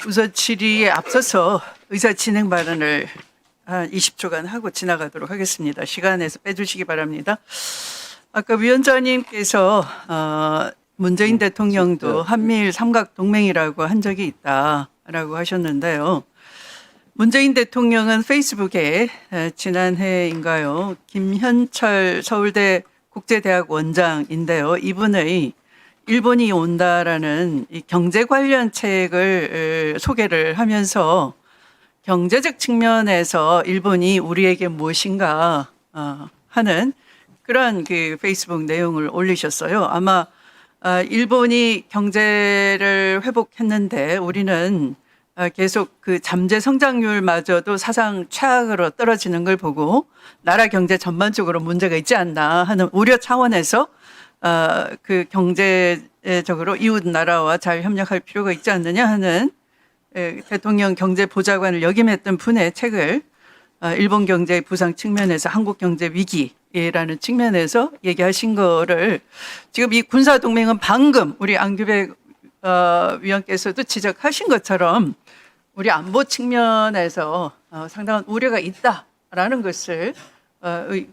우선 질의에 앞서서 의사 진행 발언을 한 20초간 하고 지나가도록 하겠습니다. 시간에서 빼주시기 바랍니다. 아까 위원장님께서 문재인 대통령도 한미일 삼각동맹이라고 한 적이 있다라고 하셨는데요. 문재인 대통령은 페이스북에 지난해인가요? 김현철 서울대 국제대학 원장인데요. 이분의 일본이 온다라는 이 경제 관련 책을 소개를 하면서 경제적 측면에서 일본이 우리에게 무엇인가 하는 그런 그 페이스북 내용을 올리셨어요. 아마 일본이 경제를 회복했는데 우리는 계속 그 잠재 성장률마저도 사상 최악으로 떨어지는 걸 보고 나라 경제 전반적으로 문제가 있지 않나 하는 우려 차원에서 그 경제적으로 이웃 나라와 잘 협력할 필요가 있지 않느냐 하는 대통령 경제보좌관을 역임했던 분의 책을 일본 경제의 부상 측면에서 한국 경제 위기라는 측면에서 얘기하신 거를 지금 이 군사동맹은 방금 우리 안규백 위원께서도 지적하신 것처럼 우리 안보 측면에서 상당한 우려가 있다라는 것을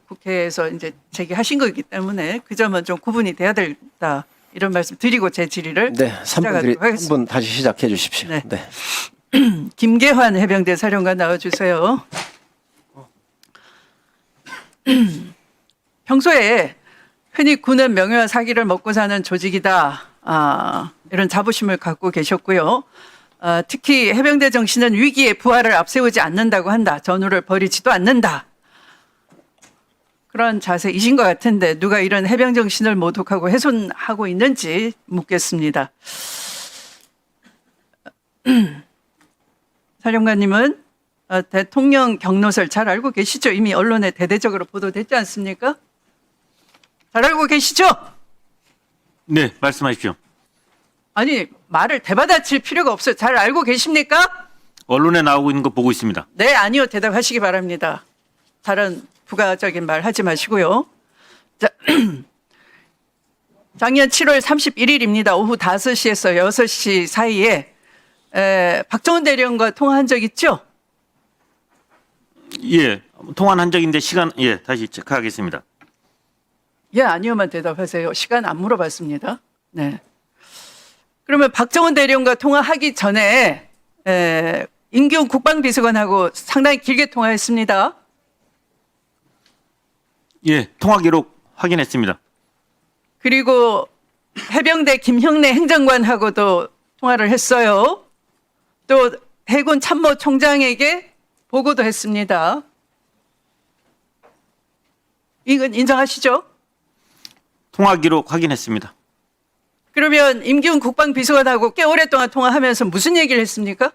국회에서 이제 제기하신 거기 때문에 그 점은 좀 구분이 돼야 된다 이런 말씀 드리고 제 질의를 시작하도록 하겠습니다. 3분 다시 시작해 주십시오. 네. 네. 김계환 해병대 사령관 나와주세요. 평소에 흔히 군은 명예와 사기를 먹고 사는 조직이다. 이런 자부심을 갖고 계셨고요. 특히 해병대 정신은 위기에 부하를 앞세우지 않는다고 한다. 전우를 버리지도 않는다. 그런 자세이신 것 같은데 누가 이런 해병 정신을 모독하고 훼손하고 있는지 묻겠습니다. 사령관님은 대통령 경로설 잘 알고 계시죠? 이미 언론에 대대적으로 보도됐지 않습니까? 잘 알고 계시죠? 네, 말씀하십시오. 아니 말을 대받아칠 필요가 없어요. 잘 알고 계십니까? 언론에 나오고 있는 거 보고 있습니다. 네, 아니요. 대답하시기 바랍니다. 다른 부가적인 말 하지 마시고요. 자, 작년 7월 31일입니다. 오후 5시에서 6시 사이에 박정훈 대령과 통화한 적 있죠? 예, 통화한 적인데 시간 다시 체크하겠습니다. 예, 아니요만 대답하세요. 시간 안 물어봤습니다. 네. 그러면 박정훈 대령과 통화하기 전에 임기훈 국방비서관하고 상당히 길게 통화했습니다. 예, 통화 기록 확인했습니다. 그리고 해병대 김형래 행정관하고도 통화를 했어요. 또 해군 참모총장에게 보고도 했습니다. 이건 인정하시죠? 통화 기록 확인했습니다. 그러면 임기훈 국방비서관하고 꽤 오랫동안 통화하면서 무슨 얘기를 했습니까?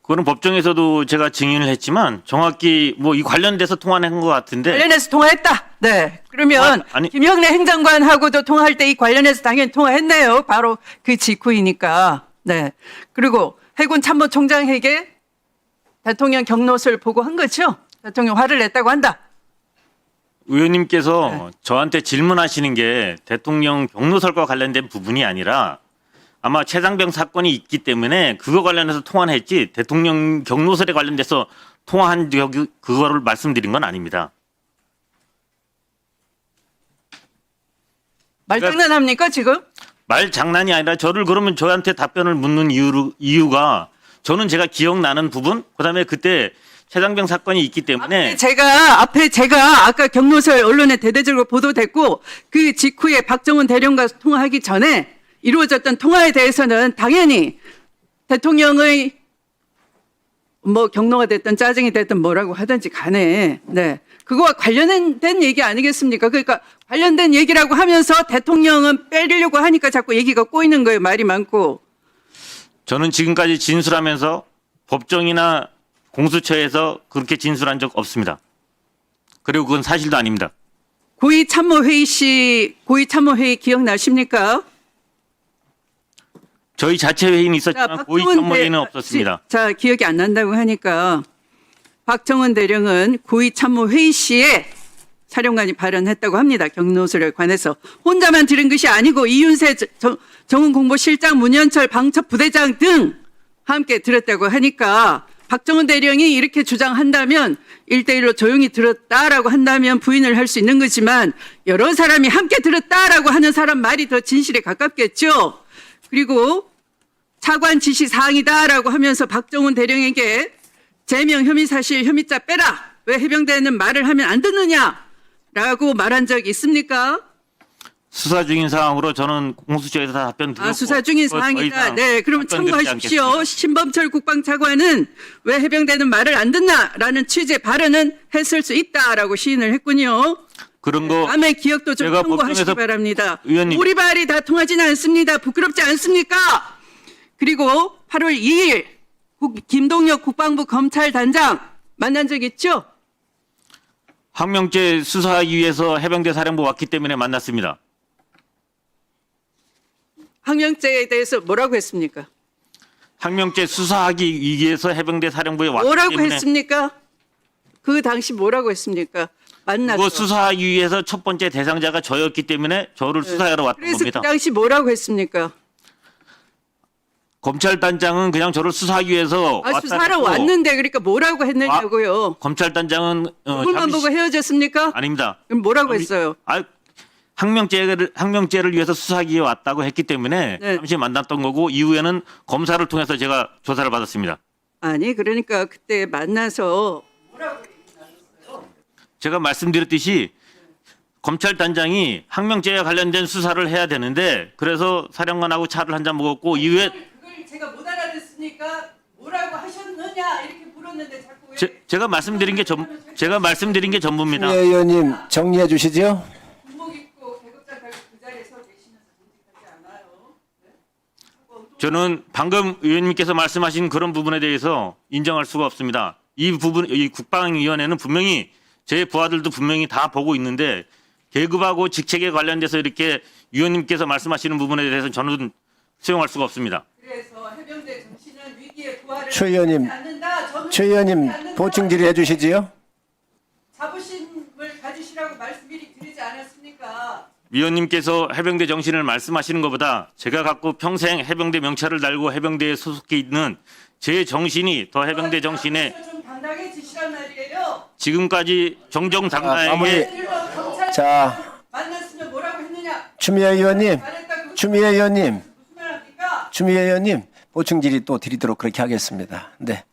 그거는 법정에서도 제가 증인을 했지만 정확히 뭐 이 관련돼서 통화한 것 같은데. 관련해서 통화했다. 네. 그러면 김형래 행정관하고도 통화할 때 이 관련해서 당연히 통화했네요. 바로 그 직후이니까. 네. 그리고 해군 참모총장에게 대통령 경로설 보고한 거죠. 대통령 화를 냈다고 한다. 의원님께서 저한테 질문하시는 게 대통령 경로설과 관련된 부분이 아니라 아마 최상병 사건이 있기 때문에 그거 관련해서 통화를 했지 대통령 경로설에 관련돼서 통화한 적이 그거를 말씀드린 건 아닙니다. 말장난합니까 지금? 말 장난이 아니라 저를 그러면 저한테 답변을 묻는 이유가 저는 제가 기억나는 부분 그다음에 그때 최상병 사건이 있기 때문에 앞에 제가 아까 경로설 언론에 대대적으로 보도됐고 그 직후에 박정훈 대령과 통화하기 전에 이루어졌던 통화에 대해서는 당연히 대통령의 뭐 경로가 됐든 짜증이 됐든 뭐라고 하든지 간에 네 그거와 관련된 얘기 아니겠습니까? 그러니까 관련된 얘기라고 하면서 대통령은 빼려고 하니까 자꾸 얘기가 꼬이는 거예요. 말이 많고. 저는 지금까지 진술하면서 법정이나 공수처에서 그렇게 진술한 적 없습니다. 그리고 그건 사실도 아닙니다. 고위참모회의 기억나십니까? 저희 자체 회의는 있었지만 고위 참모회의는 없었습니다. 자, 기억이 안 난다고 하니까 박정훈 대령은 고위 참모회의 시에 사령관이 발언했다고 합니다. 경로소에 관해서. 혼자만 들은 것이 아니고 이윤세 정훈공보실장, 문현철 방첩 부대장 등 함께 들었다고 하니까 박정훈 대령이 이렇게 주장한다면 1대1로 조용히 들었다라고 한다면 부인을 할 수 있는 거지만 여러 사람이 함께 들었다라고 하는 사람 말이 더 진실에 가깝겠죠. 그리고 차관 지시 사항이다라고 하면서 박정훈 대령에게 제명 혐의 사실 혐의자 빼라. 왜 해병대는 말을 하면 안 듣느냐라고 말한 적이 있습니까? 수사 중인 사항으로 저는 공수처에서 다 답변 드렸고. 수사 중인 더 사항이다. 이상 네, 그럼 답변 드리지 참고하십시오. 않겠습니다. 신범철 국방차관은 왜 해병대는 말을 안 듣나라는 취지의 발언은 했을 수 있다라고 시인을 했군요. 그런 거 남의 기억도 좀 제가 참고하시기 법정에서 바랍니다. 의원님. 우리 말이 다 통하지는 않습니다. 부끄럽지 않습니까? 그리고 8월 2일 김동혁 국방부 검찰단장 만난 적 있죠? 항명죄 수사하기 위해서 해병대 사령부 왔기 때문에 만났습니다. 항명죄에 대해서 뭐라고 했습니까? 항명죄 수사하기 위해서 해병대 사령부에 왔기 뭐라고 때문에 했습니까? 그 당시 뭐라고 했습니까? 만나서. 그거 수사하기 위해서 첫 번째 대상자가 저였기 때문에 저를 수사하러 왔던 그래서 겁니다. 그 당시 뭐라고 했습니까? 검찰단장은 그냥 저를 수사하기 위해서 왔다 수사하러 했고 왔는데 그러니까 뭐라고 했느냐고요. 검찰단장은 얼굴만 보고 헤어졌습니까? 아닙니다. 그럼 뭐라고 했어요? 항명죄를 위해서 수사하기 위해 왔다고 했기 때문에 네. 잠시 만났던 거고 이후에는 검사를 통해서 제가 조사를 받았습니다. 아니 그러니까 그때 만나서 제가 말씀드렸듯이 검찰단장이 항명죄와 관련된 수사를 해야 되는데 그래서 사령관하고 차를 한잔 먹었고 이후에 그걸 제가 못 알아듣으니까 뭐라고 하셨느냐 이렇게 물었는데 자꾸 왜 제가 말씀드린 게 전부입니다. 추미애 의원님 정리해 주시죠. 군복 입고 계급장 달고 그 자리에 서 계시면서 묵직하지 않아요. 저는 방금 의원님께서 말씀하신 그런 부분에 대해서 인정할 수가 없습니다. 이 국방위원회는 분명히 제 부하들도 분명히 다 보고 있는데 계급하고 직책에 관련돼서 이렇게 위원님께서 말씀하시는 부분에 대해서 저는 수용할 수가 없습니다. 그래서 해병대 정신은 위기에 부활을 최 의원님, 하지 않는다. 저는 최 의원님 하지 않는다. 보충 질의해 주시지요. 자부심을 가지시라고 말씀 미리 드리지 않았습니까? 위원님께서 해병대 정신을 말씀하시는 것보다 제가 갖고 평생 해병대 명찰을 달고 해병대에 소속해 있는 제 정신이 더 해병대 정신에 좀 당당해지시란 말이에요. 지금까지 정정당당하게 자, 만났으면 뭐라고 했느냐? 추미애 의원님, 잘했다. 추미애 의원님, 무슨 말 합니까? 추미애 의원님 보충 질의 또 드리도록 그렇게 하겠습니다. 네.